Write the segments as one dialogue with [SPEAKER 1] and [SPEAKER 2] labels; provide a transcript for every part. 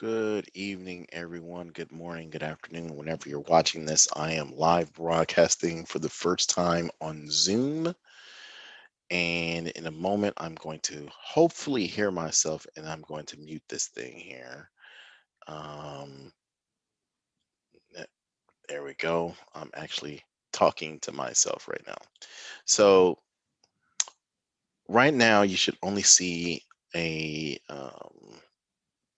[SPEAKER 1] Good evening, everyone. Good morning, good afternoon. Whenever you're watching this, I am live broadcasting for the first time on Zoom. And in a moment, I'm going to hopefully hear myself and I'm going to mute this thing here. Um, th- there we go. I'm actually talking to myself right now. So, right now, you should only see a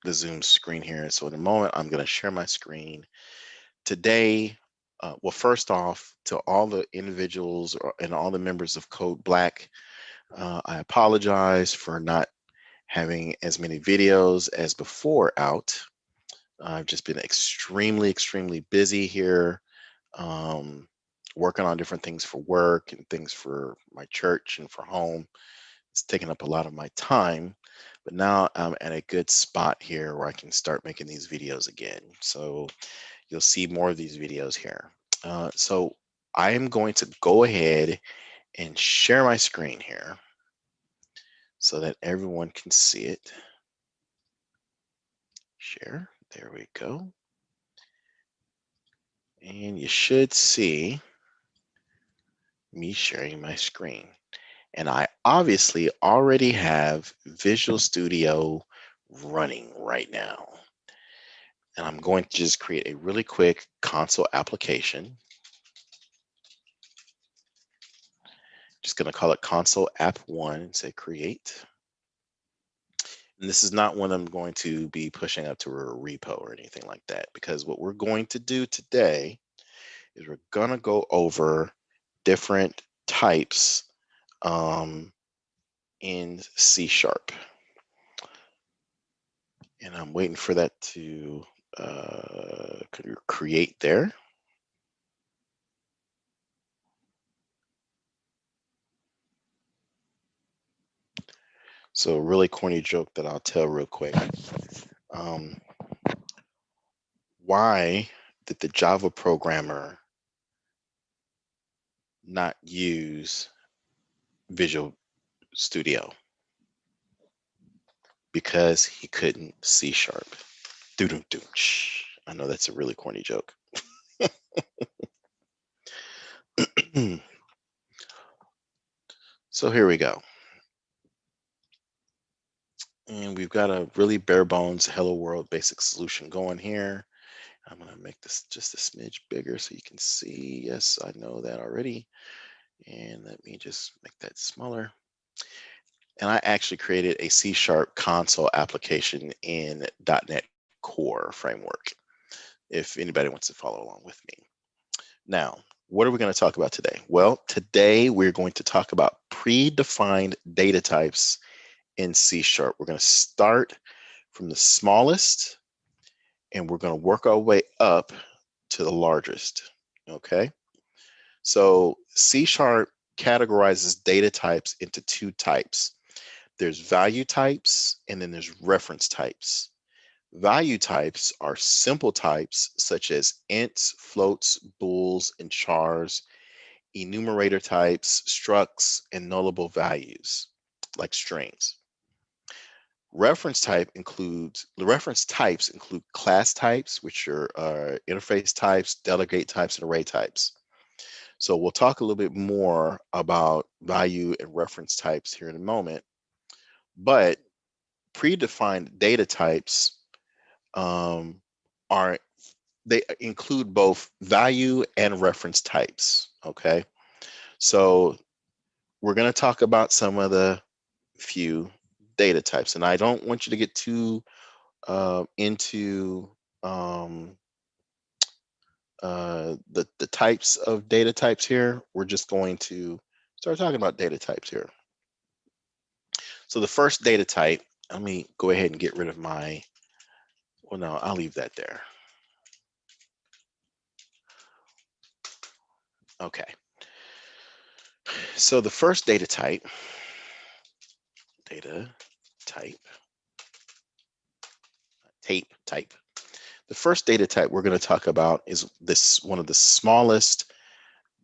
[SPEAKER 1] the Zoom screen here. So, in a moment, I'm going to share my screen. Today, well, first off, to all the individuals and all the members of Code Black, I apologize for not having as many videos as before out. I've just been extremely busy here, um, working on different things for work and things for my church and for home. It's taken up a lot of my time, but now I'm at a good spot here where I can start making these videos again. So you'll see more of these videos here. So I am going to go ahead and share my screen here so that everyone can see it. Share, there we go. And you should see me sharing my screen. And I obviously already have Visual Studio running right now. And I'm going to just create a really quick console application. Just going to call it console app 1 and say create. And this is not one I'm going to be pushing up to a repo or anything like that, because what we're going to do today is we're going to go over different types in C#. And I'm waiting for that to create there. So a really corny joke that I'll tell real quick. Um, why did the Java programmer not use Visual Studio? Because he couldn't C#. Doo-doo-doo. I know that's a really corny joke. So here we go. And we've got a really bare bones Hello World basic solution going here. I'm going to make this just a smidge bigger so you can see. Yes, I know that already. And let me just make that smaller. And I actually created a C# console application in .NET Core framework, if anybody wants to follow along with me. Now, what are we going to talk about today? Well, today we're going to talk about predefined data types in C#. We're going to start from the smallest and we're going to work our way up to the largest. Okay. So C# categorizes data types into two types. There's value types and then there's reference types. Value types are simple types such as ints, floats, bools, and chars, enumerator types, structs, and nullable values like strings. Reference types include class types, which are interface types, delegate types, and array types. So we'll talk a little bit more about value and reference types here in a moment, but predefined data types are they include both value and reference types. Okay, so we're going to talk about some of the few data types, and I don't want you to get too into the types of data types here. We're just going to start talking about data types here. So the first data type, let me go ahead and get rid of my, well, no, I'll leave that there. Okay. So the first data type, the first data type we're going to talk about is this one of the smallest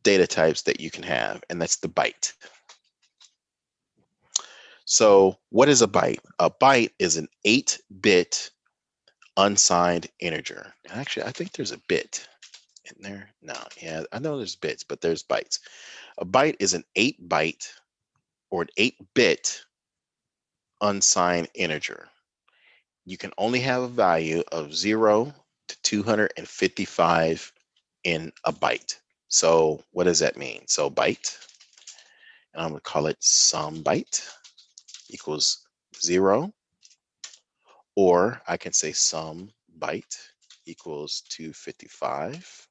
[SPEAKER 1] data types that you can have, and that's the byte. So what is a byte? A byte is an 8-bit unsigned integer. Actually, I think there's a bit in there. No, yeah, I know there's bits, but there's bytes. A byte is an 8-byte or an 8-bit unsigned integer. You can only have a value of 0 to 255 in a byte. So what does that mean? So byte, and I'm going to call it some byte equals 0, or I can say some byte equals 255,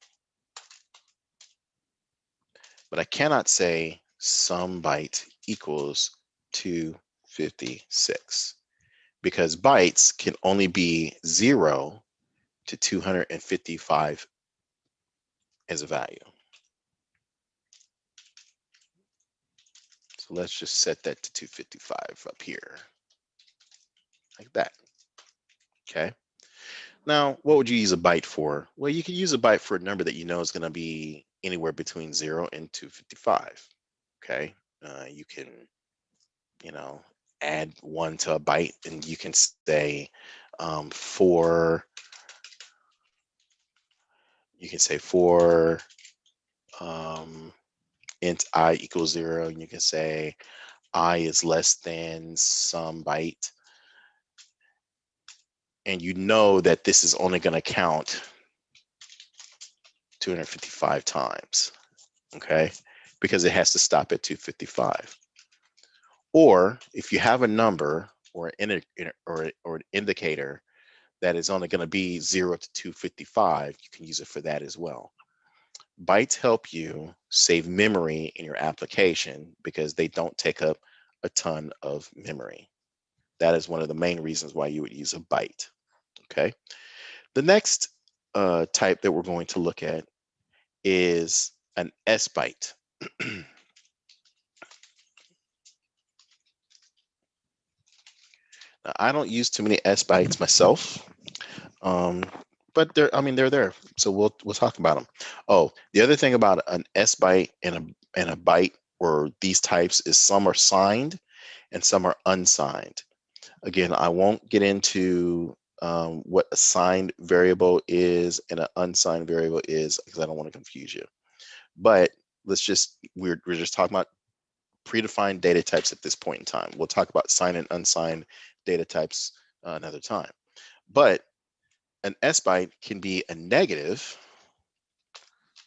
[SPEAKER 1] but I cannot say some byte equals 256 because bytes can only be 0 to 255 as a value. So let's just set that to 255 up here, like that. Okay. Now, what would you use a byte for? Well, you can use a byte for a number that you know is going to be anywhere between 0 and 255. Okay. You can, you know, add 1 to a byte, and you can say for, um, int I equals 0, and you can say I is less than some byte. And you know that this is only going to count 255 times, okay? Because it has to stop at 255. Or if you have a number or an indicator that is only going to be 0 to 255, you can use it for that as well. Bytes help you save memory in your application because they don't take up a ton of memory. That is one of the main reasons why you would use a byte, okay? The next type that we're going to look at is an S byte. Now, I don't use too many S bytes myself, but they're there. So we'll talk about them. Oh, the other thing about an S byte and a byte or these types is some are signed and some are unsigned. Again, I won't get into what a signed variable is and an unsigned variable is because I don't want to confuse you. But we're just talking about predefined data types at this point in time. We'll talk about signed and unsigned data types another time. But an S byte can be a negative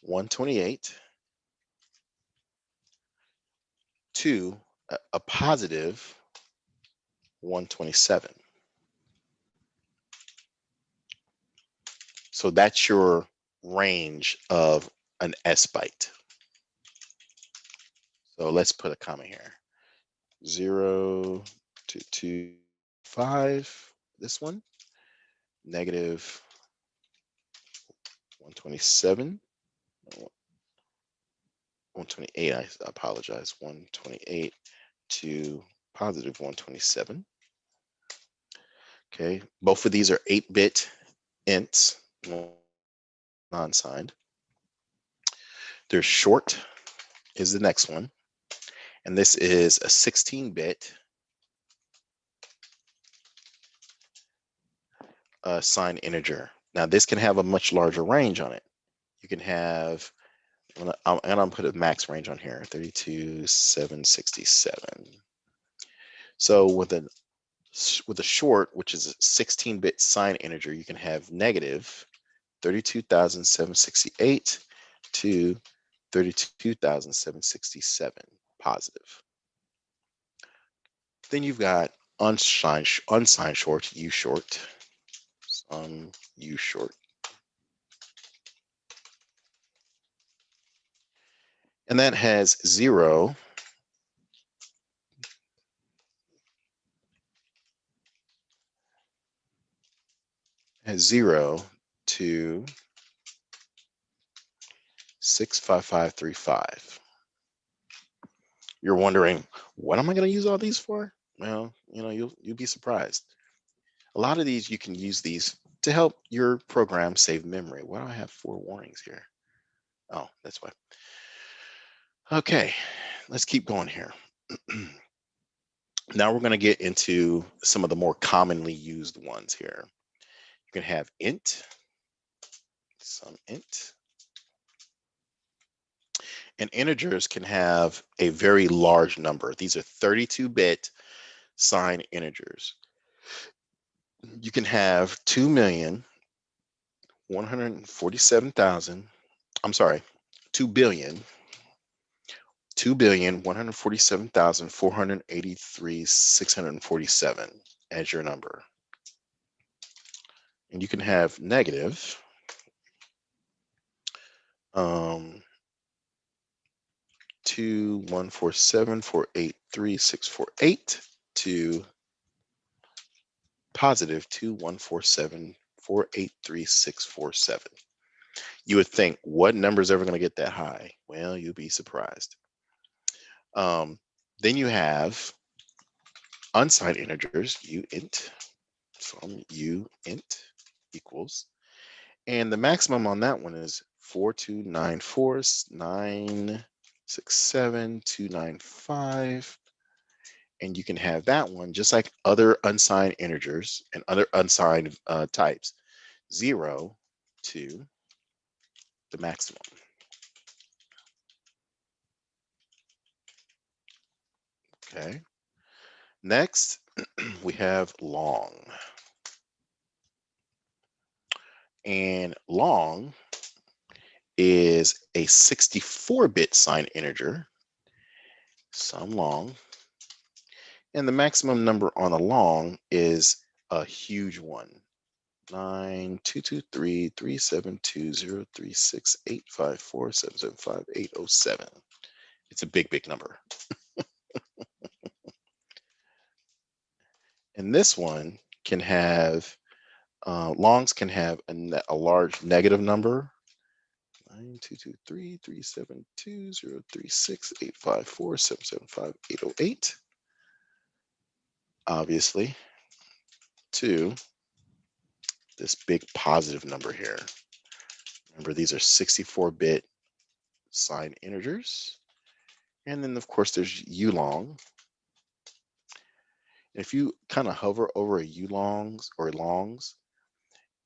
[SPEAKER 1] 128 to a positive 127. So that's your range of an S byte. So let's put a comma here. 0 to 2, 5, this one, negative 127, 128, I apologize, 128 to positive 127. Okay, both of these are 8-bit ints, non-signed. There's short is the next one, and this is a 16-bit signed integer. Now this can have a much larger range on it. You can have, and I'm gonna put a max range on here, 32,767. So with a short, which is a 16-bit signed integer, you can have negative 32,768 to 32,767 positive. Then you've got unsigned short, U short, U short. And that has 0 to 65535. You're wondering, what am I going to use all these for? Well, you'll be surprised. A lot of these, you can use these to help your program save memory. Why do I have 4 warnings here? Oh, that's why. Okay, let's keep going here. Now we're going to get into some of the more commonly used ones here. can have int, some int. And integers can have a very large number. These are 32-bit signed integers. You can have 2,147,000, I'm sorry, 2,147,483,647 as your number. And you can have negative 2,147,483,648 to positive 2,147,483,647. You would think, what number is ever going to get that high? Well, you'd be surprised. Then you have unsigned integers, uint, from uint equals, and the maximum on that one is 4294967,295. And you can have that one just like other unsigned integers and other unsigned types, 0 to the maximum. Okay. Next, we have long. And long is a 64-bit signed integer, some long. And the maximum number on a long is a huge one, 9223372036854775807. It's a big, big number. And this one can have, longs can have a large negative number, 9223372036854775808. Obviously, to this big positive number here. Remember, these are 64-bit signed integers. And then, of course, there's ulong. If you kind of hover over a ulongs or longs,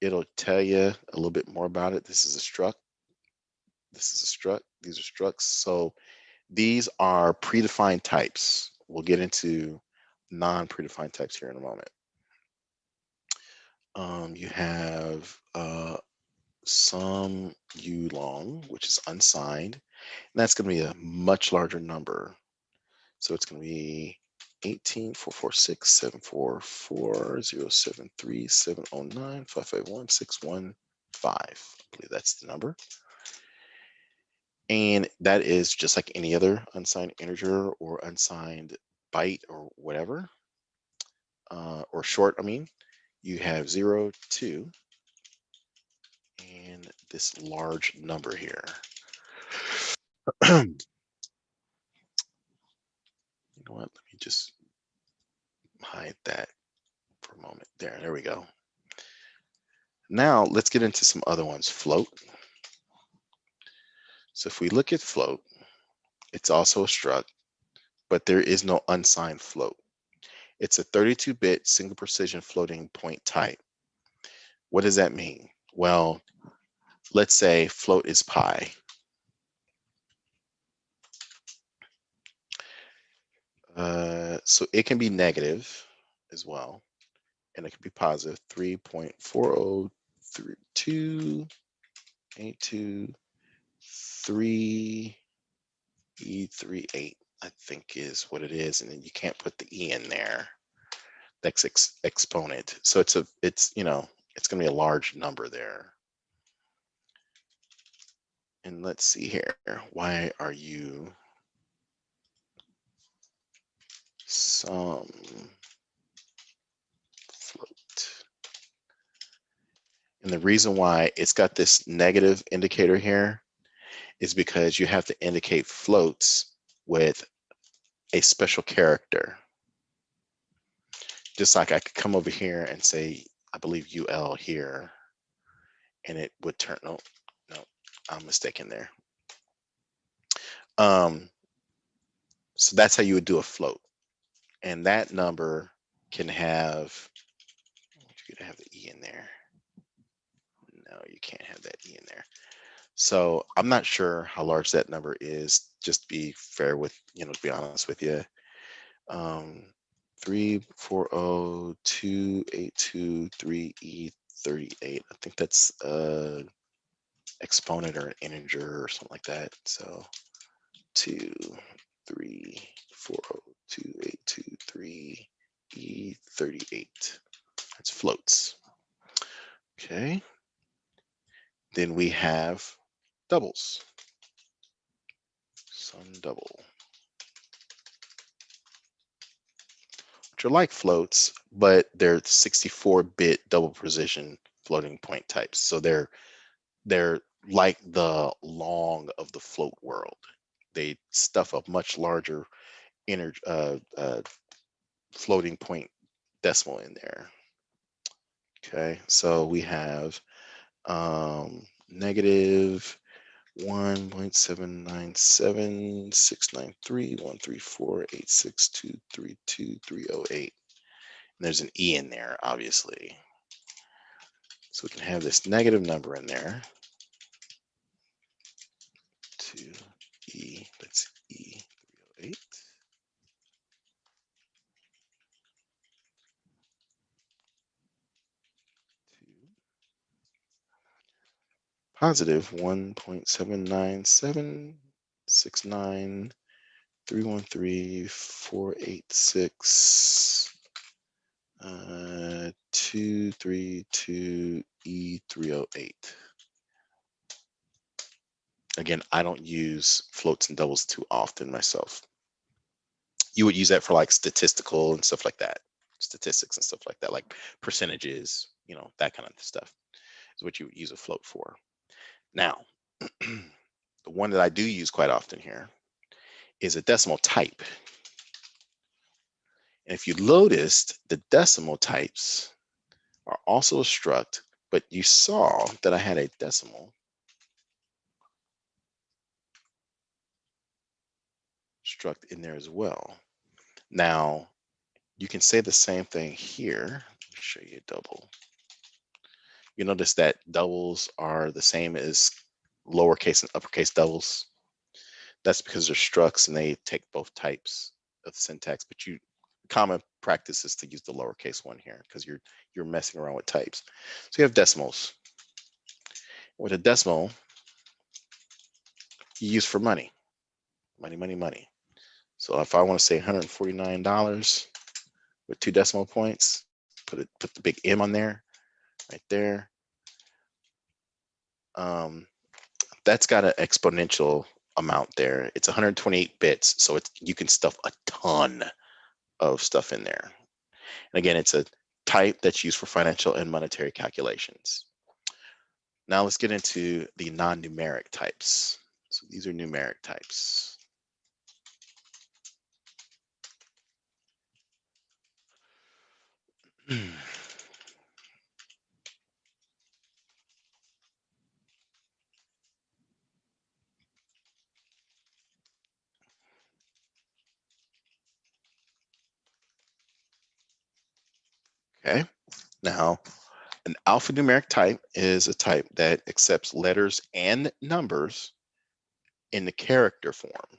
[SPEAKER 1] it'll tell you a little bit more about it. This is a struct. This is a struct. These are structs. So these are predefined types. We'll get into non-predefined types here in a moment. You have some ulong, which is unsigned, and that's going to be a much larger number. So it's going to be 18,446,744,073,709,551,615. I believe that's the number. And that is just like any other unsigned integer or unsigned byte or whatever, or short, I mean. You have 0, 2, and this large number here. You know what? Let me just hide that for a moment. There we go. Now let's get into some other ones. Float. So if we look at float, it's also a struct, but there is no unsigned float. It's a 32-bit single precision floating point type. What does that mean? Well, let's say float is pi. So it can be negative as well, and it can be positive 3.4032823E38, I think is what it is, and then you can't put the E in there. That's exponent. So it's you know, it's going to be a large number there. And let's see here. Why are you some float? And the reason why it's got this negative indicator here is because you have to indicate floats with a special character. Just like I could come over here and say, I believe UL here, and it would turn, no, I'm mistaken there. So that's how you would do a float. And that number can have, you're gonna have the E in there. No, you can't have that E in there. So I'm not sure how large that number is, just to be fair with, to be honest with you. 3402823E38. I think that's exponent or an integer or something like that. So 234028223E38. That's floats. Okay. Then we have doubles. Sum double. Which are like floats, but they're 64-bit double precision floating point types. So they're like the long of the float world. They stuff a much larger inner floating point decimal in there. Okay, so we have negative 1.79769313486232308. And there's an E in there, obviously. So we can have this negative number in there. 2E, that's E308. Positive 1.79769313486 232E308. Again, I don't use floats and doubles too often myself. You would use that for like statistical and stuff like that, statistics and stuff like that, like percentages, that kind of stuff is what you would use a float for. Now, the one that I do use quite often here is a decimal type. And if you noticed, the decimal types are also a struct, but you saw that I had a decimal struct in there as well. Now, you can say the same thing here. Let me show you a double. You notice that doubles are the same as lowercase and uppercase doubles. That's because they're structs and they take both types of syntax, but common practice is to use the lowercase one here because you're messing around with types. So you have decimals. With a decimal, you use for money. Money, money, money. So if I want to say $149 with 2 decimal points, put the big M on there, right there. That's got an exponential amount there. It's 128 bits, so you can stuff a ton of stuff in there. And again, it's a type that's used for financial and monetary calculations. Now let's get into the non-numeric types. So these are numeric types. Okay, now an alphanumeric type is a type that accepts letters and numbers in the character form.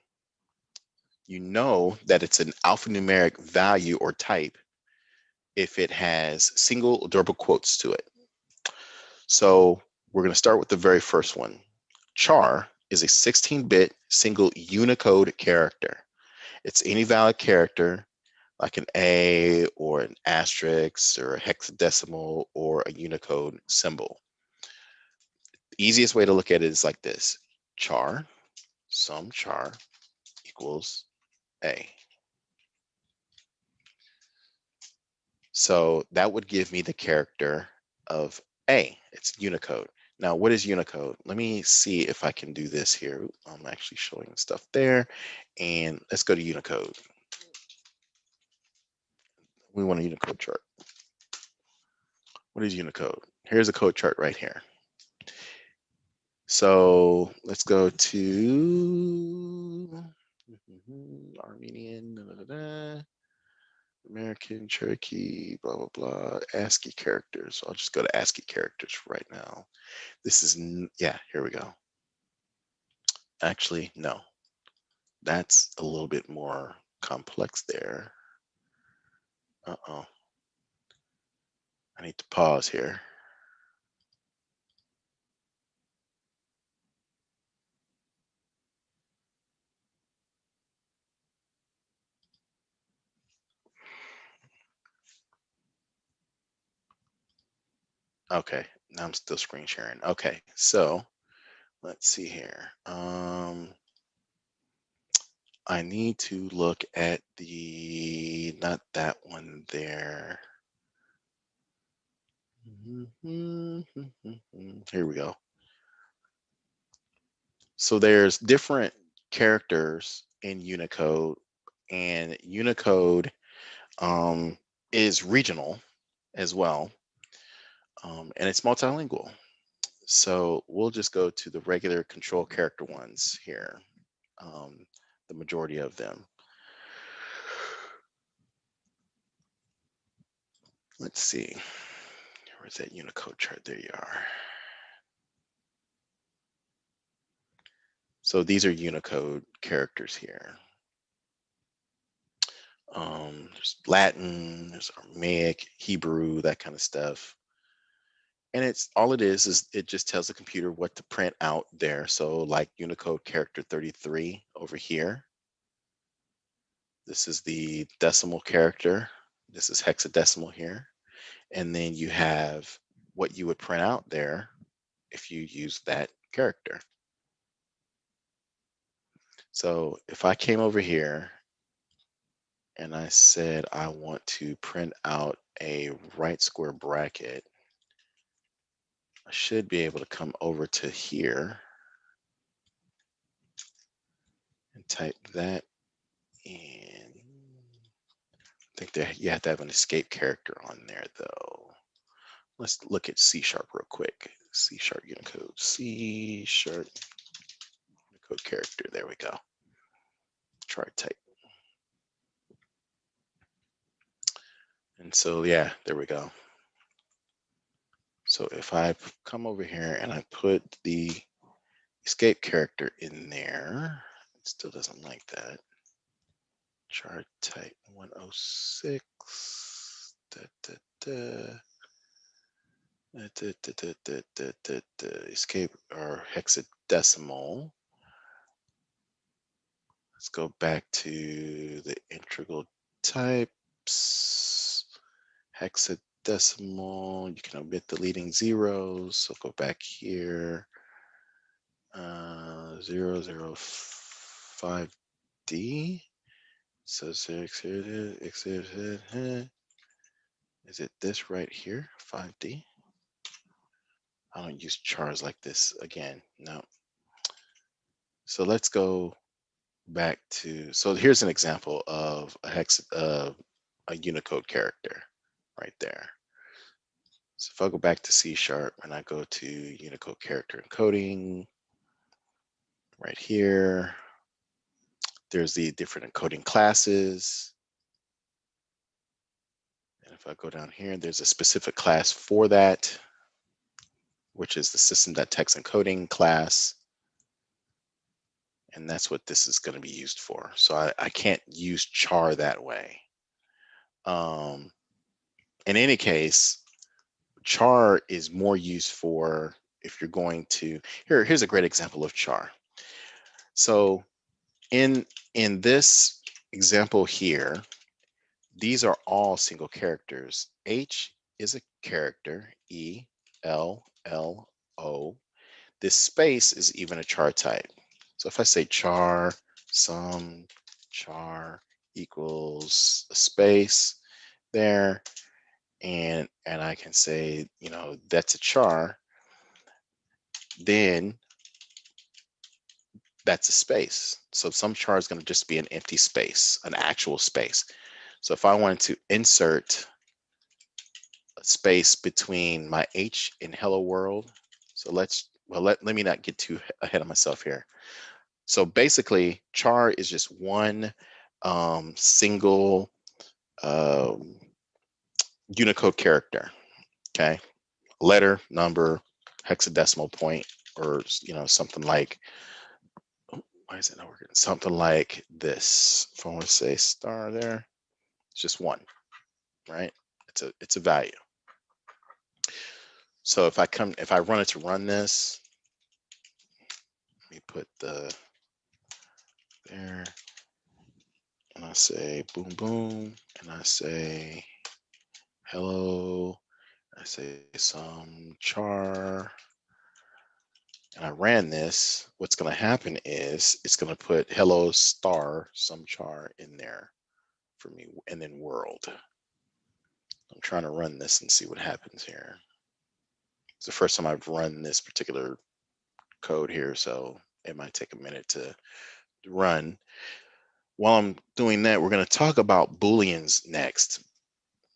[SPEAKER 1] You know that it's an alphanumeric value or type if it has single or double quotes to it. So we're going to start with the very first one. Char is a 16-bit single Unicode character. It's any valid character like an A or an asterisk or a hexadecimal or a Unicode symbol. The easiest way to look at it is like this. Char, sum char equals A. So that would give me the character of A. It's Unicode. Now, what is Unicode? Let me see if I can do this here. I'm actually showing stuff there. And let's go to Unicode. We want a Unicode chart. What is Unicode? Here's a code chart right here. So let's go to Armenian. American, Cherokee, blah, blah, blah, ASCII characters. I'll just go to ASCII characters right now. This is, yeah, here we go. Actually, no, that's a little bit more complex there. Uh-oh. I need to pause here. Okay, now I'm still screen sharing. Okay, so let's see here. I need to look at the, not that one there. Here we go. So there's different characters in Unicode, and Unicode is regional as well, and it's multilingual. So we'll just go to the regular control character ones here, the majority of them. Let's see, where's that Unicode chart? There you are. So these are Unicode characters here. There's Latin, there's Aramaic, Hebrew, that kind of stuff. And it's all it is it just tells the computer what to print out there. So like Unicode character 33 over here. This is the decimal character. This is hexadecimal here. And then you have what you would print out there if you use that character. So if I came over here and I said I want to print out a right square bracket, I should be able to come over to here and type that in. I think that you have to have an escape character on there though. Let's look at C# real quick. C# Unicode, C# Unicode character. There we go. Try type. And so, yeah, there we go. So if I come over here and I put the escape character in there, it still doesn't like that. Char type 106. Da, da, da. Escape or hexadecimal. Let's go back to the integral types. Hexadecimal, you can omit the leading zeros. So go back here. 005D. So is it this right here? 5D? I don't use chars like this again. No. So let's go back to, so here's an example of a Unicode character right there. So if I go back to C# and I go to Unicode character encoding right here, there's the different encoding classes. And if I go down here, there's a specific class for that, which is the system.text encoding class. And that's what this is going to be used for. So I can't use char that way. In any case, char is more used for if you're going to, here's a great example of char. So in this example here, these are all single characters. H is a character, E, L, L, O. This space is even a char type. So if I say char sum char equals a space there, and I can say, you know, that's a char, then that's a space. So some char is going to just be an empty space, an actual space. So if I wanted to insert a space between my H and hello world, so let me not get too ahead of myself here. So basically, char is just one single Unicode character. Okay, letter, number, hexadecimal point, or something like. Why is it not working? Something like this. If I want to say star there, it's just one, right? It's a value. So if I run it to run this, let me put the there, and I say boom boom, and I say hello, I say some char, and I ran this. What's going to happen is it's going to put hello star some char in there for me, and then world. I'm trying to run this and see what happens here. It's the first time I've run this particular code here, so it might take a minute to run. While I'm doing that, we're going to talk about booleans next.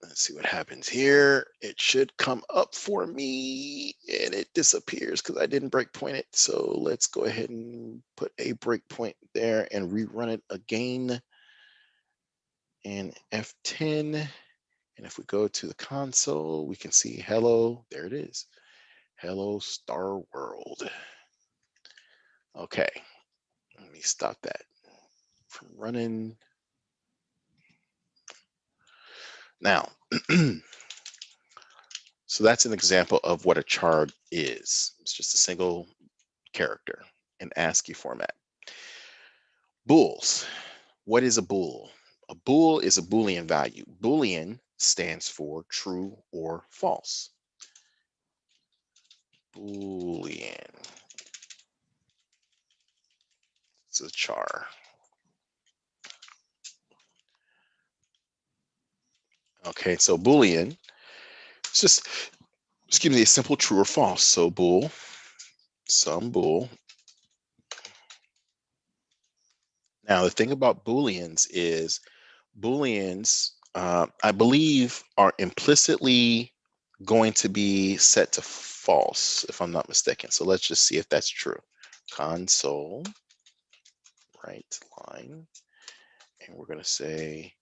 [SPEAKER 1] Let's see what happens here. It should come up for me, and it disappears because I didn't breakpoint it. So let's go ahead and put a breakpoint there and rerun it again. And F10. And if we go to the console, we can see hello. There it is. Hello, Star World. Okay, let me stop that from running. Now, so that's an example of what a char is. It's just a single character in ASCII format. Bools. What is a bool? A bool is a Boolean value. Boolean stands for true or false. Boolean. It's a char. Okay, so Boolean, it's just, excuse me, a simple true or false. So bool, some bool. Now, the thing about Booleans is Booleans, I believe, are implicitly going to be set to false, if I'm not mistaken. So let's just see if that's true. Console, right line, and we're going to say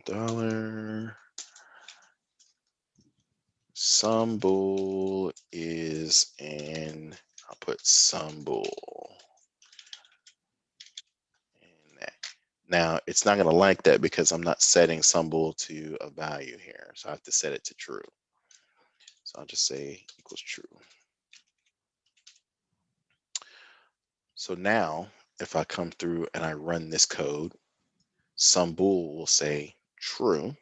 [SPEAKER 1] dollar some bool is in, I'll put some bool. Now, it's not going to like that because I'm not setting some bool to a value here. So I have to set it to true. So I'll just say equals true. So now, if I come through and I run this code, some bool will say true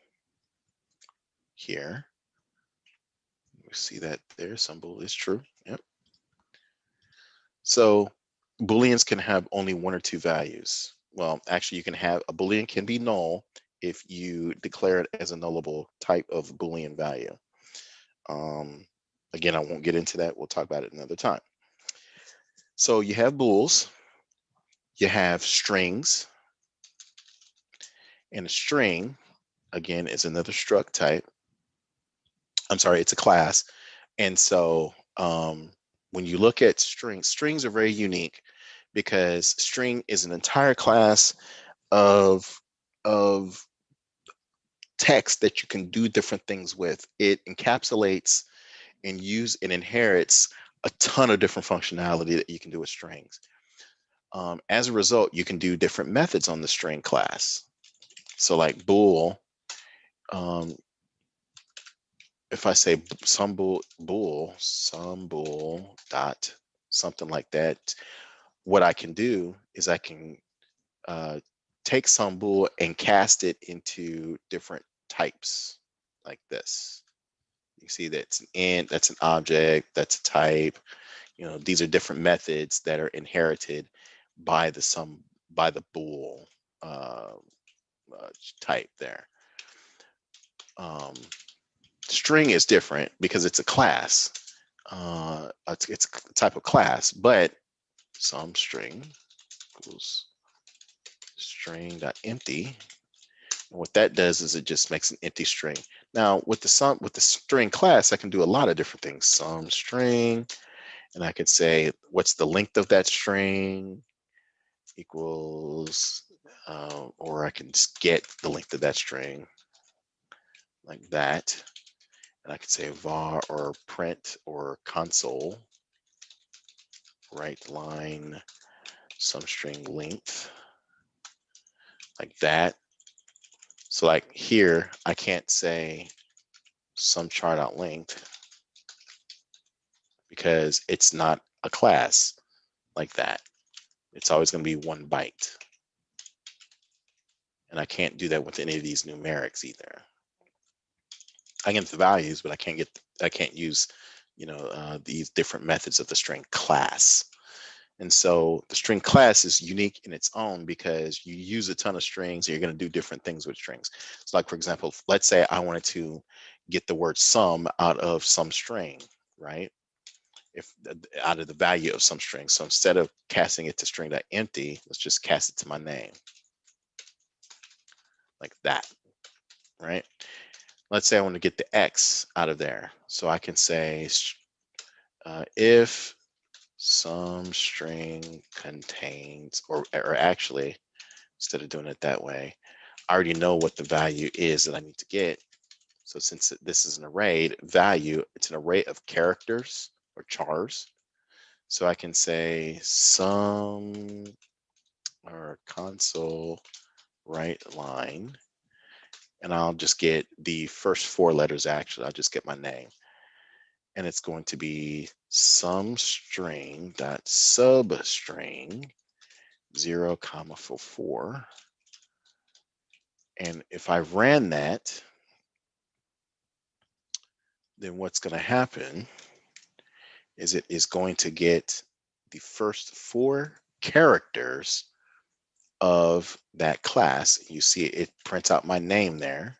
[SPEAKER 1] here. We see that there, some bool is true. Yep. So Booleans can have only one or two values. Well, actually, you can have a Boolean can be null if you declare it as a nullable type of Boolean value. Again, I won't get into that. We'll talk about it another time. So you have bools, you have strings, and a string, again, is another struct type. I'm sorry, it's a class. And so when you look at strings are very unique because string is an entire class of text that you can do different things with. It encapsulates and inherits a ton of different functionality that you can do with strings. As a result, you can do different methods on the string class. So like bool, if I say some bool dot something like that, what I can do is I can take some bool and cast it into different types like this. You see that's an int, that's an object, that's a type. These are different methods that are inherited by the bool type there. String is different because it's a class. It's a type of class, but some string equals string.empty. And what that does is it just makes an empty string. Now with the string class, I can do a lot of different things. Some string, and I could say what's the length of that string equals or I can just get the length of that string like that. And I could say var or print or console, write line, some string length, like that. So like here, I can't say some char.length because it's not a class like that. It's always going to be 1 byte. And I can't do that with any of these numerics either. I can get the values, but I can't use, these different methods of the string class. And so the string class is unique in its own because you use a ton of strings. You're going to do different things with strings. So like, for example, let's say I wanted to get the word sum out of some string, right? If out of the value of some string. So instead of casting it to string.empty, let's just cast it to my name like that, right? Let's say I want to get the X out of there. So I can say if some string contains, or actually, instead of doing it that way, I already know what the value is that I need to get. So since this is an array value, it's an array of characters or chars. So I can say some or console write line, and I'll just get the first 4 letters. Actually, I'll just get my name, and it's going to be some string dot substring 0, 4. And if I ran that, then what's going to happen is it is going to get the first 4 characters of that class. You see it prints out my name there.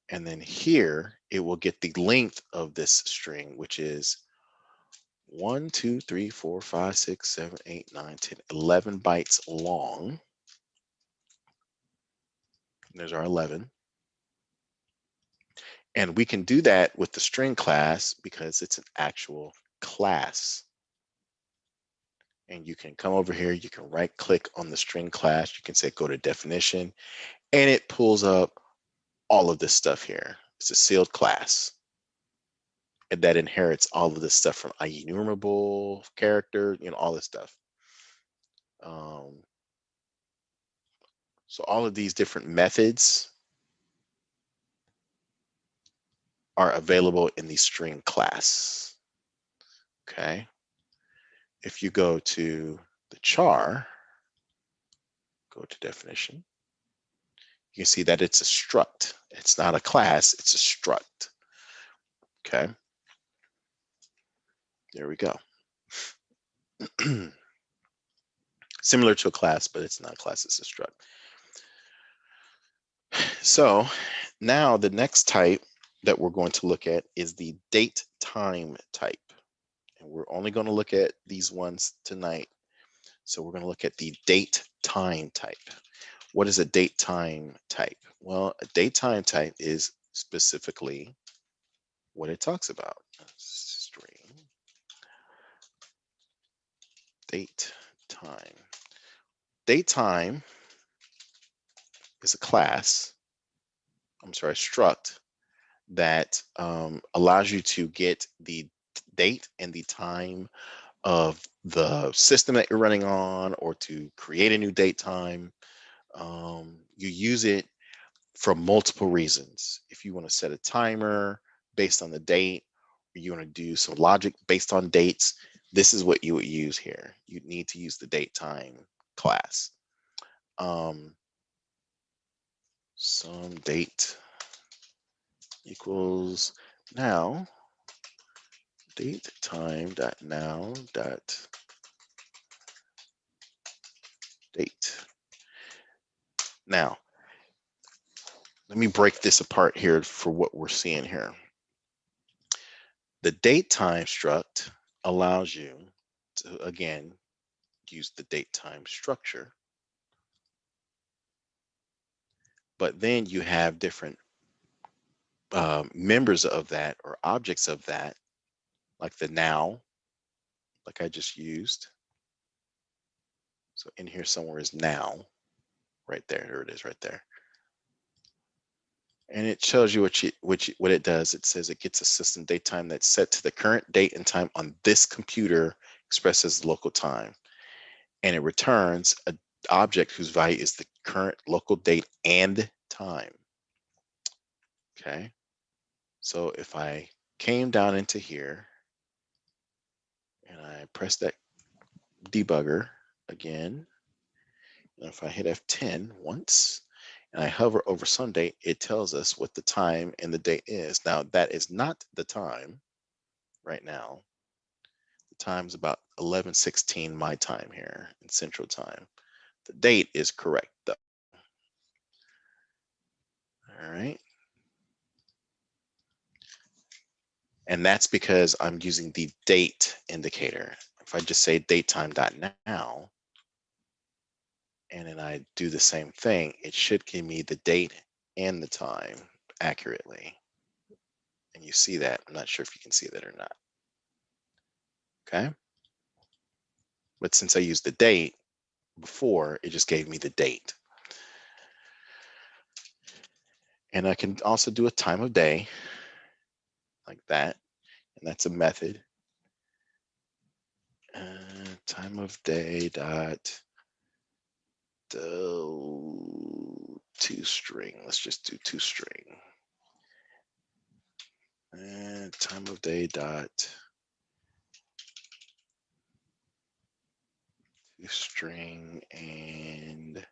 [SPEAKER 1] And then here it will get the length of this string, which is 1, 2, 3, 4, 5, 6, 7, 8, 9, 10, 11 bytes long. There's our 11. And we can do that with the string class because it's an actual class. And you can come over here, you can right click on the string class, you can say go to definition, and it pulls up all of this stuff here. It's a sealed class. And that inherits all of this stuff from enumerable character, all this stuff. So all of these different methods are available in the string class. Okay. If you go to the char, go to definition, you can see that it's a struct. It's not a class, it's a struct. Okay. There we go. Similar to a class, but it's not a class, it's a struct. So now the next type that we're going to look at is the date time type. And we're only going to look at these ones tonight. So we're going to look at the date time type. What is a date time type? Well, a date time type is specifically what it talks about. String date time. Date time is a class, struct that allows you to get the date and the time of the system that you're running on, or to create a new date time. You use it for multiple reasons. If you want to set a timer based on the date, or you want to do some logic based on dates, this is what you would use here. You need to use the date time class. Some date equals now date time dot now dot date. Now, let me break this apart here for what we're seeing here. The datetime struct allows you to, again, use the datetime structure. But then you have different members of that, or objects of that, like the now, like I just used. So in here somewhere is now. right there. There it is right there. And it shows you what it does. It says it gets a system date time that's set to the current date and time on this computer expressed as local time. And it returns an object whose value is the current local date and time. Okay. So if I came down into here and I press that debugger again, and if I hit F10 once and I hover over some date, it tells us what the time and the date is. Now that is not the time right now. The time's about 11:16 my time here in Central Time. The date is correct though. All right. And that's because I'm using the date indicator. If I just say datetime.now, and then I do the same thing, it should give me the date and the time accurately. And you see that. I'm not sure if you can see that or not. Okay. But since I used the date before, it just gave me the date. And I can also do a time of day like that. And that's a method. Time of day dot toString. Let's just do toString. And time of day dot toString, and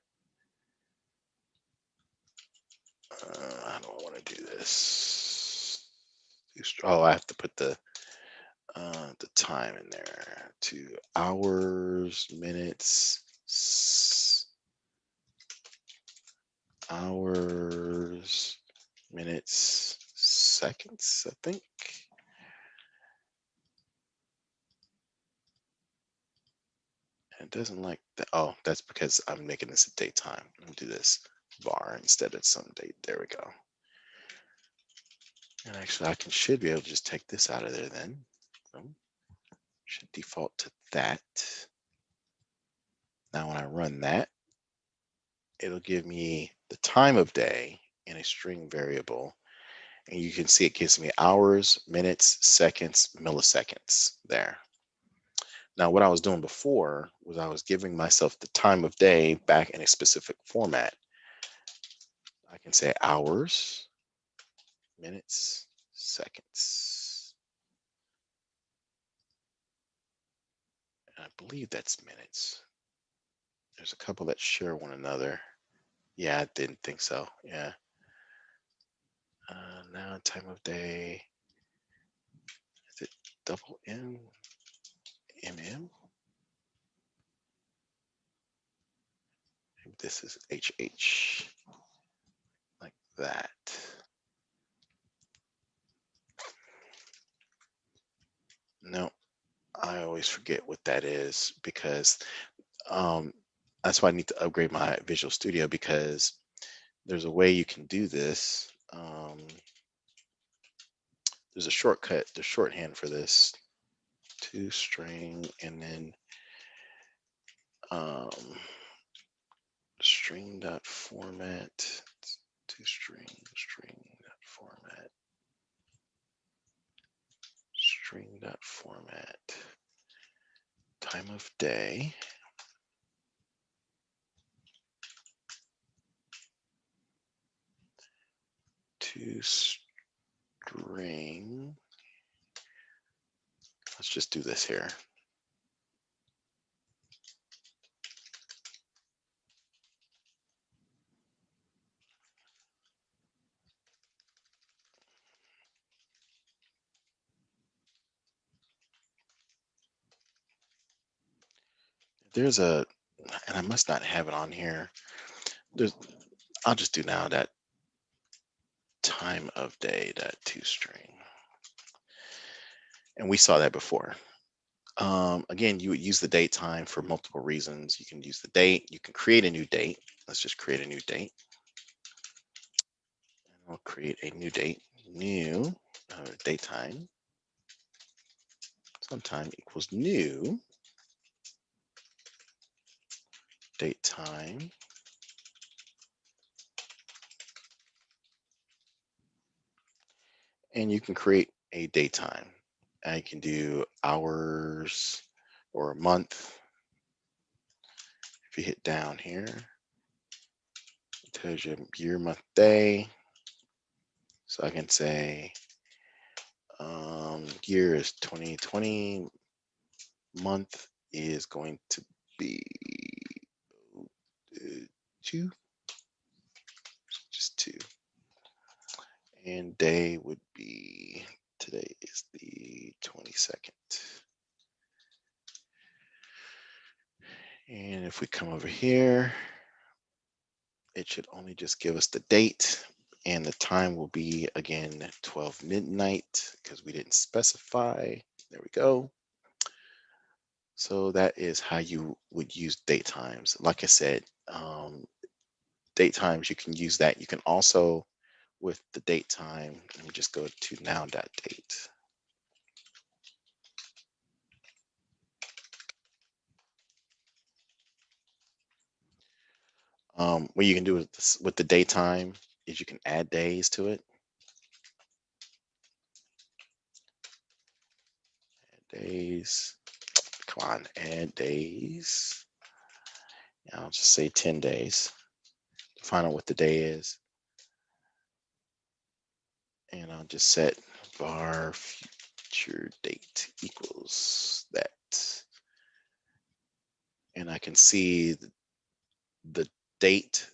[SPEAKER 1] I don't want to do this. Oh, I have to put the time in there to hours, minutes, minutes, seconds, I think. It doesn't like that. Oh, that's because I'm making this a datetime. Let me do this var instead of some date. There we go. And actually, should be able to just take this out of there then. Should default to that. Now, when I run that, it'll give me the time of day in a string variable. And you can see it gives me hours, minutes, seconds, milliseconds there. Now, what I was doing before was I was giving myself the time of day back in a specific format. I can say hours, minutes, seconds. And I believe that's minutes. There's a couple that share one another. Yeah, I didn't think so. Yeah. Now time of day. Is it double M? MM? Maybe this is HH. Like that. No, I always forget what that is because that's why I need to upgrade my Visual Studio, because there's a way you can do this. There's a shortcut, the shorthand for this, toString, and then string.format, string.format, string.format, time of day, toString. Let's just do this here. There's a, and I must not have it on here. I'll just do now that time of day that toString. And we saw that before. Again, you would use the date time for multiple reasons. You can use the date. You can create a new date. Let's just create a new date. And we'll create a new date. New datetime. Sometime equals new datetime and you can create a datetime. And you can do hours or a month. If you hit down here, it tells you year, month, day. So I can say year is 2020, month is going to be 2, just 2. And day would be, today is the 22nd. And if we come over here, it should only just give us the date, and the time will be again 12 midnight because we didn't specify. There we go. So that is how you would use date times. Like I said, date times, you can use that. You can also, with the date time, let me just go to now.date. What you can do with the date time is you can add days to it. Add days. Come on, add days. I'll just say 10 days to find out what the day is. And I'll just set var future date equals that. And I can see the date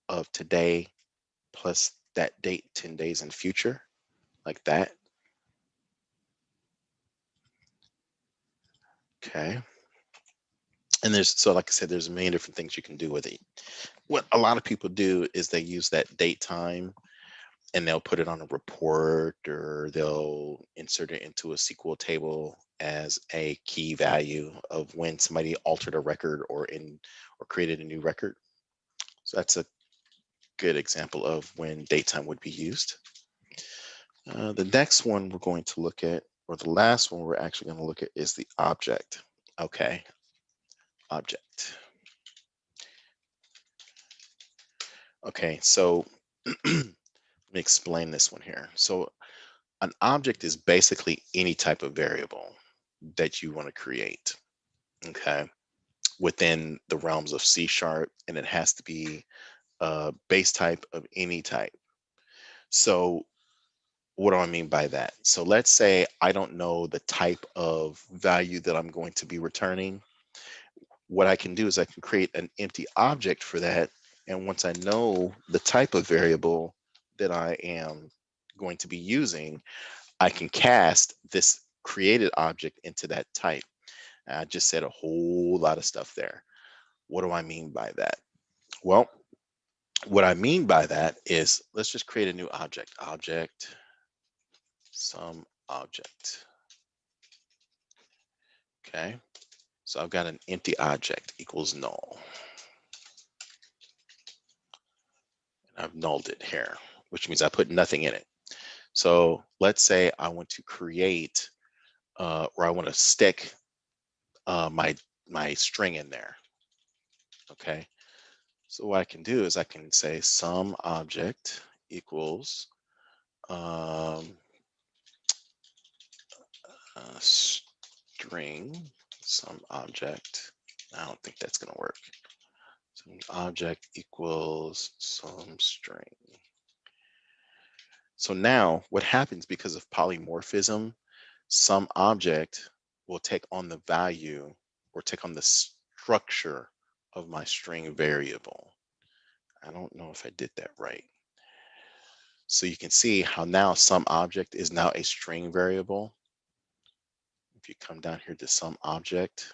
[SPEAKER 1] of today plus that date 10 days in future, like that. Okay. And so like I said, there's many different things you can do with it. What a lot of people do is they use that date time and they'll put it on a report, or they'll insert it into a SQL table as a key value of when somebody altered a record or created a new record. So that's a good example of when datetime would be used. The next one we're going to look at, or the last one we're actually going to look at, is the object. Okay, object. Okay, so let me explain this one here. So an object is basically any type of variable that you want to create, okay, within the realms of C#, and it has to be a base type of any type. So what do I mean by that? So let's say I don't know the type of value that I'm going to be returning. What I can do is I can create an empty object for that. And once I know the type of variable that I am going to be using, I can cast this created object into that type. I just said a whole lot of stuff there. What do I mean by that? Well, what I mean by that is, let's just create a new object. Object, some object. Okay. So I've got an empty object equals null. And I've nulled it here, which means I put nothing in it. So let's say I want to create, or I want to stick my string in there. Okay. So what I can do is I can say some object equals string, some object. I don't think that's going to work. Some object equals some string. So now what happens, because of polymorphism, some object will take on the value or take on the structure of my string variable. I don't know if I did that right. So you can see how now some object is now a string variable. If you come down here to some object,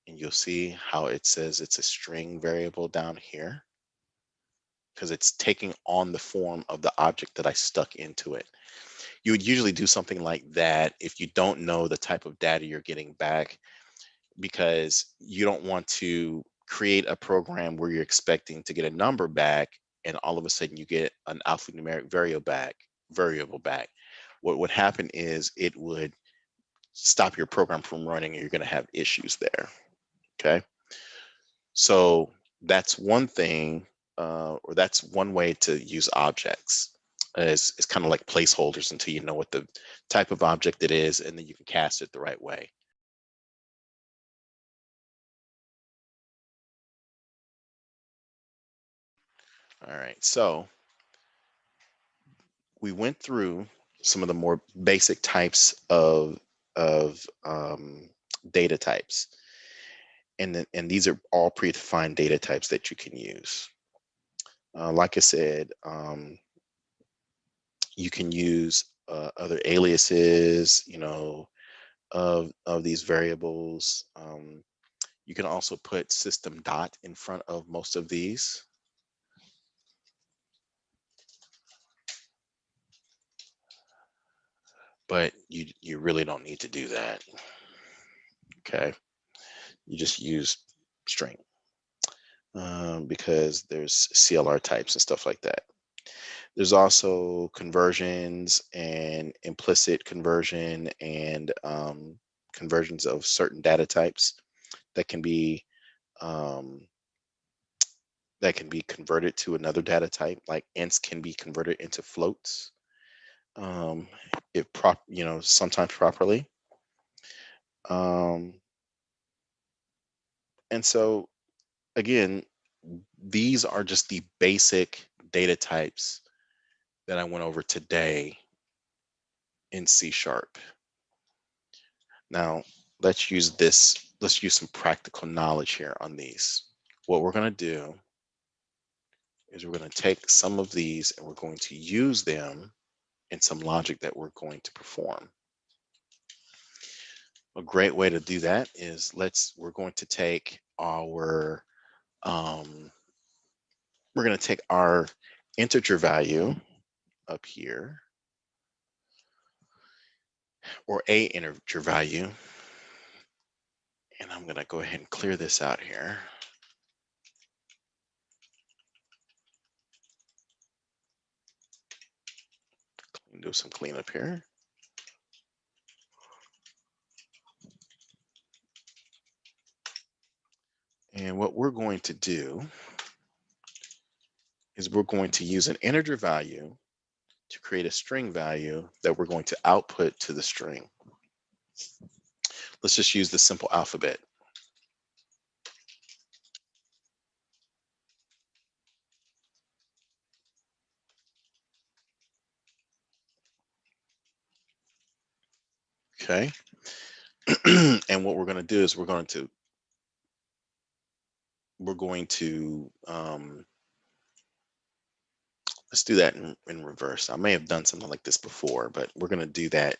[SPEAKER 1] and you'll see how it says it's a string variable down here, because it's taking on the form of the object that I stuck into it. You would usually do something like that if you don't know the type of data you're getting back, because you don't want to create a program where you're expecting to get a number back and all of a sudden you get an alphanumeric variable back. What would happen is it would stop your program from running and you're going to have issues there. Okay. So that's one thing, or that's one way to use objects. is kind of like placeholders until you know what the type of object it is, and then you can cast it the right way. All right, so we went through some of the more basic types of data types, and these are all predefined data types that you can use. Like I said, you can use other aliases, of these variables. You can also put system dot in front of most of these. But you really don't need to do that. Okay, you just use string because there's CLR types and stuff like that. There's also conversions and implicit conversion and conversions of certain data types that can be um, converted to another data type. Like ints can be converted into floats, if sometimes properly. Um, and so again, these are just the basic data types that I went over today in C#. Now, let's use some practical knowledge here on these. What we're going to do is we're going to take some of these and we're going to use them in some logic that we're going to perform. A great way to do that is we're going to take our integer value up here, or a integer value, and I'm going to go ahead and clear this out here. Do some cleanup here. And what we're going to do is we're going to use an integer value to create a string value that we're going to output to the string. Let's just use the simple alphabet. Okay. And what we're going to do is we're going to let's do that in reverse. I may have done something like this before, but we're going to do that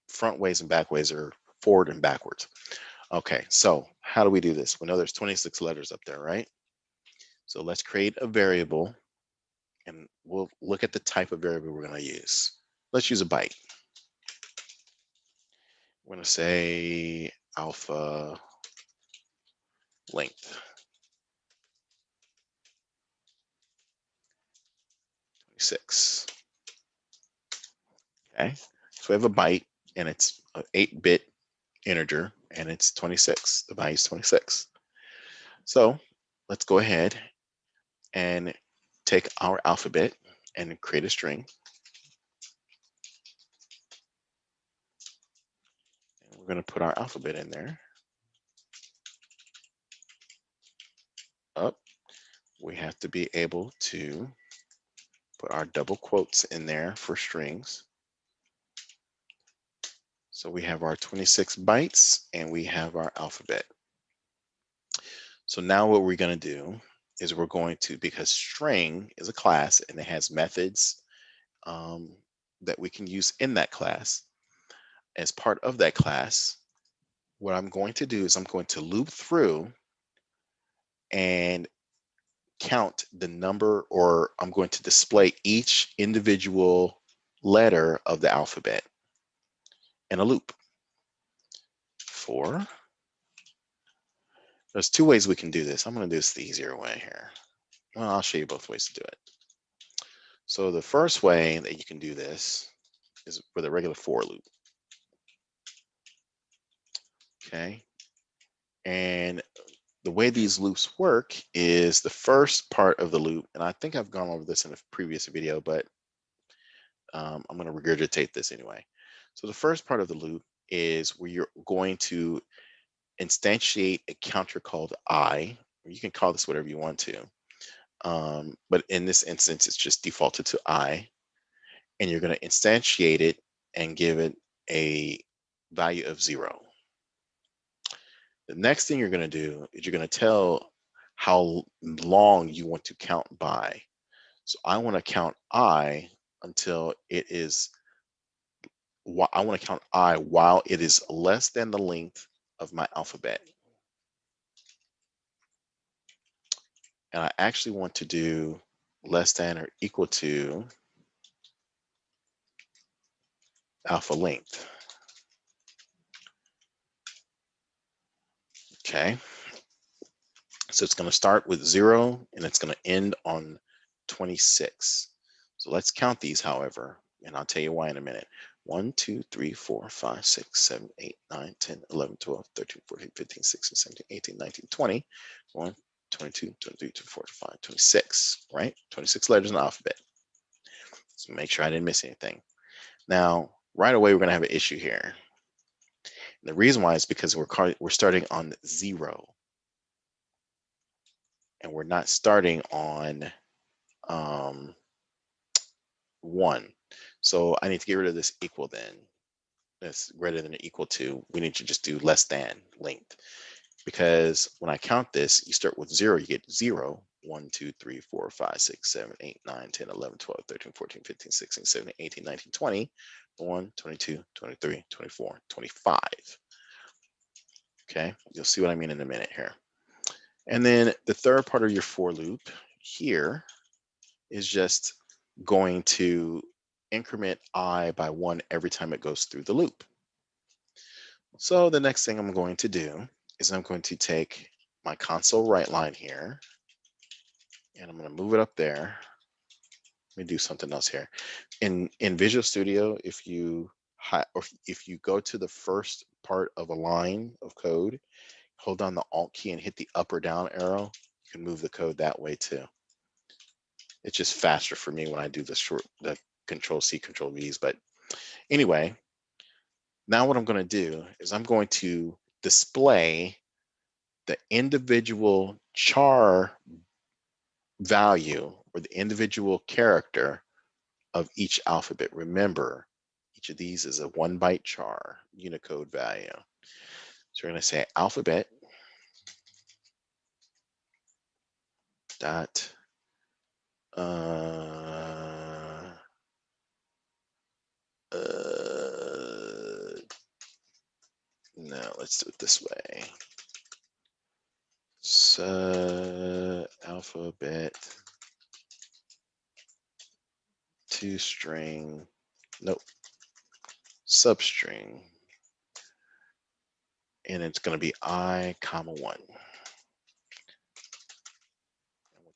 [SPEAKER 1] front ways and back ways, or forward and backwards. Okay, so how do we do this? We know there's 26 letters up there, right? So let's create a variable and we'll look at the type of variable we're going to use. Let's use a byte. We're going to say alpha length 26. Okay, so we have a byte and it's an 8-bit integer and it's 26. The value is 26. So let's go ahead and take our alphabet and create a string. And we're going to put our alphabet in there. Up, we have to be able to put our double quotes in there for strings. So we have our 26 bytes and we have our alphabet. So now what we're going to do is we're going to, because string is a class and it has methods that we can use in that class. As part of that class, what I'm going to do is I'm going to loop through and count the number, or I'm going to display each individual letter of the alphabet in a loop. There's two ways we can do this. I'm going to do this the easier way here. Well, I'll show you both ways to do it. So the first way that you can do this is with a regular for loop. Okay. And the way these loops work is the first part of the loop, and I think I've gone over this in a previous video, but I'm going to regurgitate this anyway. So the first part of the loop is where you're going to instantiate a counter called I, or you can call this whatever you want to. But in this instance, it's just defaulted to I, and you're going to instantiate it and give it a value of 0. The next thing you're going to do is you're going to tell how long you want to count by. So I want to count I until it is, I want to count I while it is less than the length of my alphabet. And I actually want to do less than or equal to alpha length. Okay. So it's going to start with 0 and it's going to end on 26. So let's count these, however, and I'll tell you why in a minute. 1, 2, 3, 4, 5, 6, 7, 8, 9, 10, 11, 12, 13, 14, 15, 16, 17, 18, 19, 20. 1, 22, 23, 24, 25, 26, right? 26 letters in the alphabet. So make sure I didn't miss anything. Now, right away, we're going to have an issue here. And the reason why is because we're starting on 0. And we're not starting on 1. So I need to get rid of this equal then. That's greater than or equal to. We need to just do less than length. Because when I count this, you start with 0, you get 0, 1, 2, 3, 4, 5, 6, 7, 8, 9, 10, 11, 12, 13, 14, 15, 16, 17, 18, 19, 20, 21, 22, 23, 24, 25. Okay, you'll see what I mean in a minute here. And then the third part of your for loop here is just going to increment I by 1 every time it goes through the loop. So the next thing I'm going to do is I'm going to take my console write line here and I'm going to move it up there. Let me do something else here. In Visual Studio, if you go to the first part of a line of code, hold down the Alt key and hit the up or down arrow, you can move the code that way too. It's just faster for me when I do the Control C, Control V's. But anyway, now what I'm going to do is I'm going to display the individual char value or the individual character of each alphabet. Remember, each of these is a 1 byte char Unicode value. So we're going to say alphabet dot no, let's do it this way. So alphabet to string, nope, substring, and it's going to be I, comma 1. What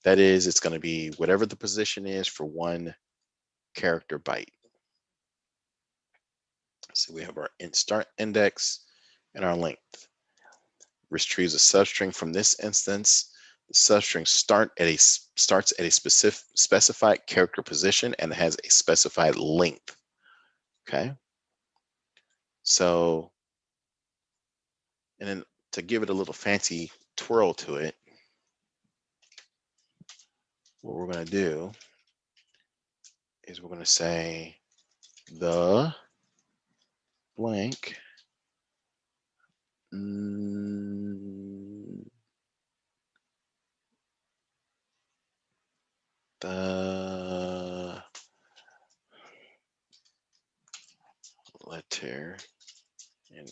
[SPEAKER 1] that is, it's going to be whatever the position is for 1 character byte. So we have our start index and our length. Retrieves a substring from this instance. The substring starts at a specified character position and has a specified length. Okay. So, and then to give it a little fancy twirl to it, what we're going to do is we're going to say the blank the letter in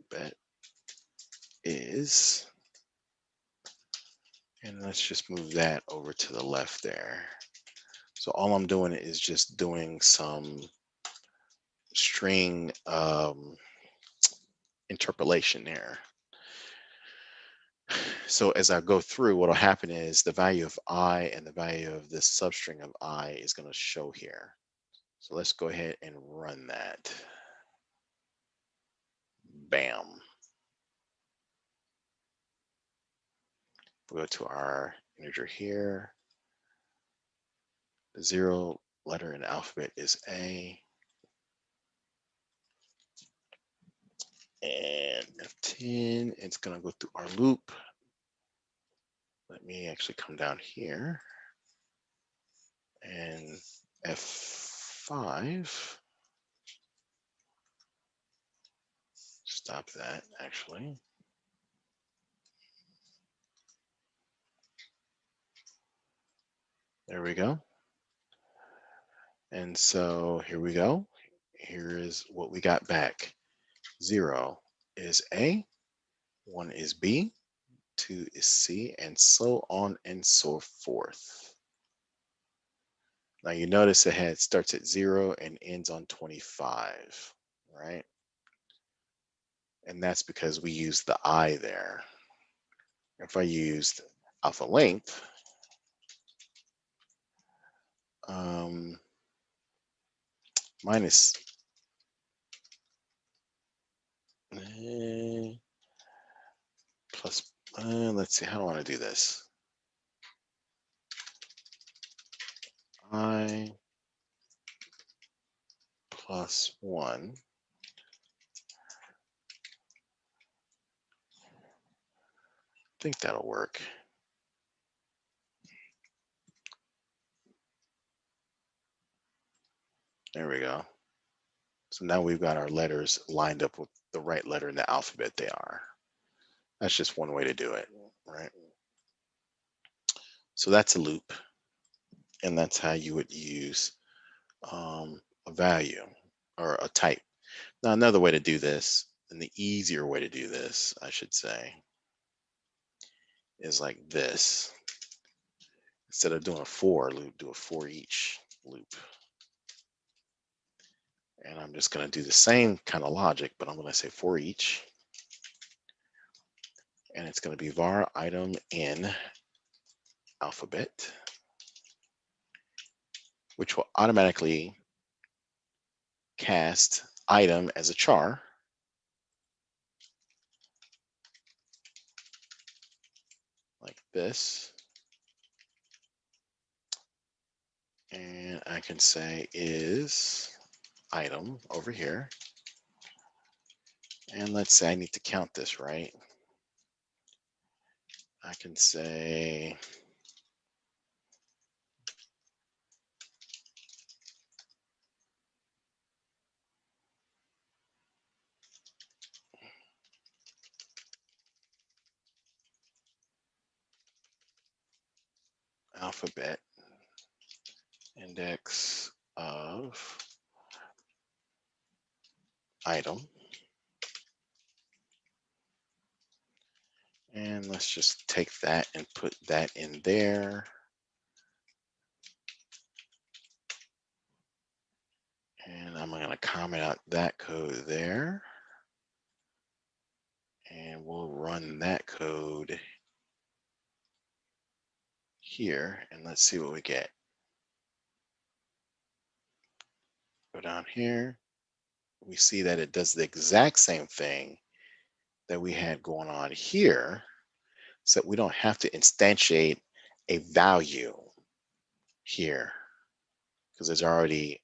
[SPEAKER 1] bet is, and let's just move that over to the left there. So all I'm doing is just doing some string interpolation there. So as I go through, what will happen is the value of I and the value of this substring of I is going to show here. So let's go ahead and run that. Bam. We'll go to our integer here. The 0 letter in the alphabet is A. And F10, it's going to go through our loop. Let me actually come down here. And F5. Stop that, actually. There we go. And so here we go. Here is what we got back. 0 is A, 1 is B, 2 is C, and so on and so forth. Now you notice it starts at 0 and ends on 25, right? And that's because we used the I there. If I used alpha length, minus plus, let's see, how do I want to do this? I plus 1. I think that'll work. There we go. So now we've got our letters lined up with the right letter in the alphabet they are. That's just one way to do it, right? So that's a loop, and that's how you would use a value or a type. Now, another way to do this, and the easier way to do this, I should say, is like this. Instead of doing a for loop, do a for each loop. And I'm just going to do the same kind of logic, but I'm going to say for each. And it's going to be var item in alphabet, which will automatically cast item as a char. Like this. And I can say is item over here. And let's say I need to count this, right? I can say alphabet index of item. And let's just take that and put that in there. And I'm going to comment out that code there. And we'll run that code here. And let's see what we get. Go down here. We see that it does the exact same thing that we had going on here. So we don't have to instantiate a value here because there's already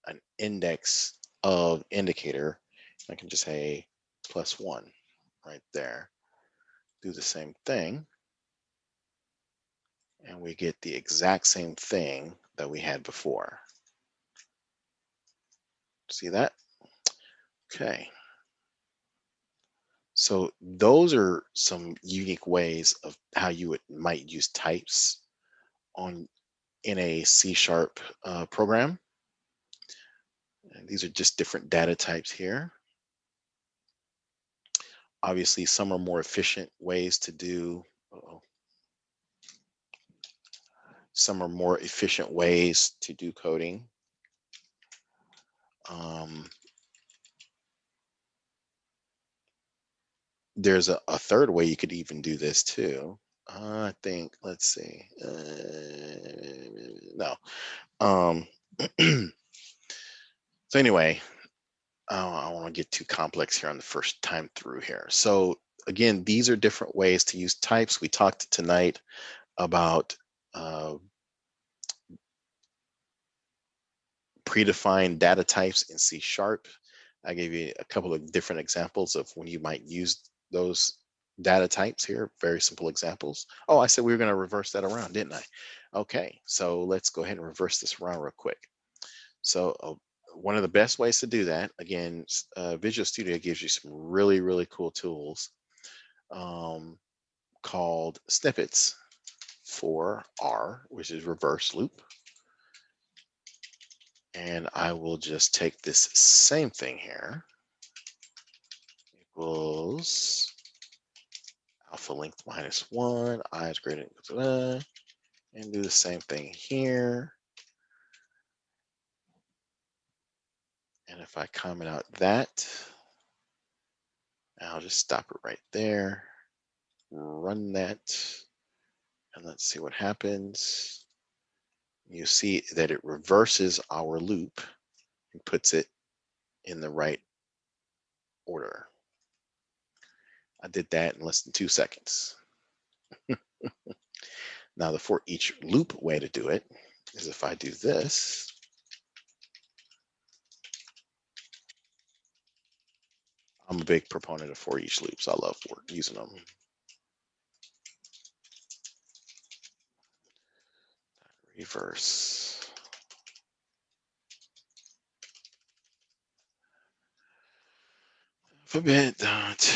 [SPEAKER 1] an index of indicator. I can just say +1 right there. Do the same thing. And we get the exact same thing that we had before. See that? Okay. So those are some unique ways of how you might use types in a C# program. And these are just different data types here. Obviously, some are more efficient ways to do. Some are more efficient ways to do coding. There's a third way you could even do this too. I think, let's see. No. So anyway, I don't want to get too complex here on the first time through here. So again, these are different ways to use types. We talked tonight about predefined data types in C#. I gave you a couple of different examples of when you might use those data types here. Very simple examples. Oh, I said we were going to reverse that around, didn't I? Okay, so let's go ahead and reverse this around real quick. So one of the best ways to do that, again, Visual Studio gives you some really, really cool tools called snippets for R, which is reverse loop. And I will just take this same thing here, equals alpha length -1, I is greater than equal to, and do the same thing here. And if I comment out that, I'll just stop it right there, run that, and let's see what happens. You see that it reverses our loop and puts it in the right order. I did that in less than 2 seconds. Now the for each loop way to do it is if I do this, I'm a big proponent of for each loops. I love using them. Reverse. Alphabet dot.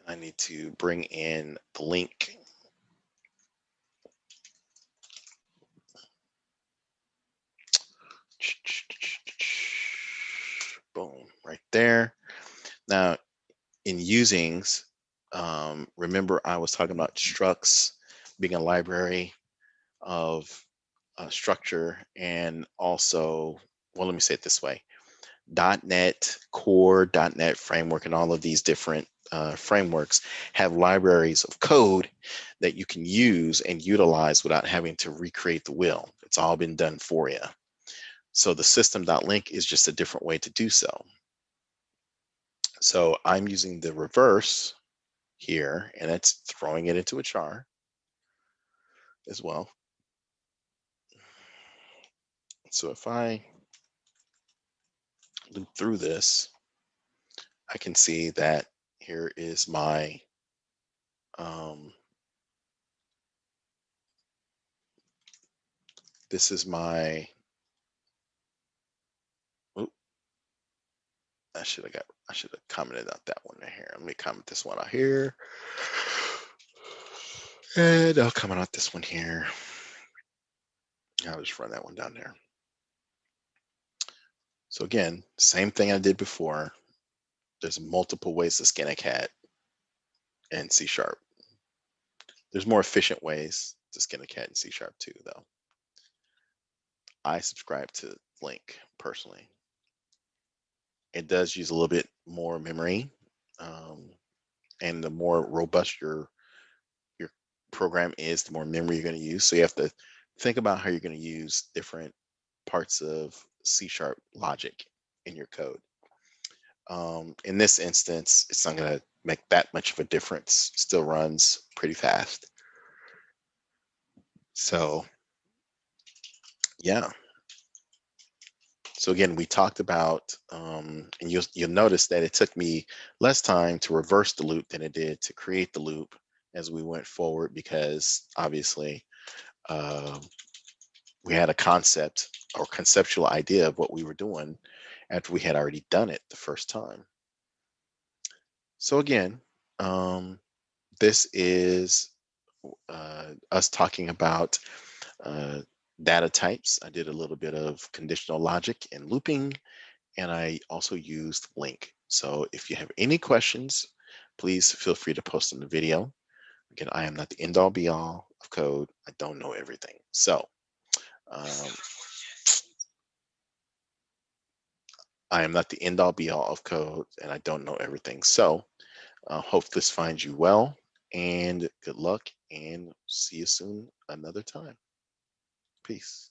[SPEAKER 1] I need to bring in the link. Boom, right there. Now, in usings, remember I was talking about structs being a library of structure, and also, well, let me say it this way. .NET Core, .NET Framework, and all of these different frameworks have libraries of code that you can use and utilize without having to recreate the wheel. It's all been done for you. So the system.link is just a different way to do so. So I'm using the reverse here, and it's throwing it into a char as well. So if I loop through this, I can see that here is my this is my, oop, I should have commented out that one right here. Let me comment this one out here. And I'll comment out this one here. I'll just run that one down there. So again, same thing I did before. There's multiple ways to skin a cat in C#. There's more efficient ways to skin a cat in C# too, though. I subscribe to Link personally. It does use a little bit more memory, and the more robust your program is, the more memory you're going to use. So you have to think about how you're going to use different parts of C# logic in your code. In this instance, it's not going to make that much of a difference. Still runs pretty fast. So yeah. So again, we talked about, and you'll notice that it took me less time to reverse the loop than it did to create the loop as we went forward, because obviously we had a concept or conceptual idea of what we were doing after we had already done it the first time. So again, this is us talking about data types. I did a little bit of conditional logic and looping, and I also used link. So if you have any questions, please feel free to post in the video. Again, I am not the end all be all of code. I don't know everything. So I am not the end all be all of code, and I don't know everything. So hope this finds you well, and good luck, and see you soon another time. Peace.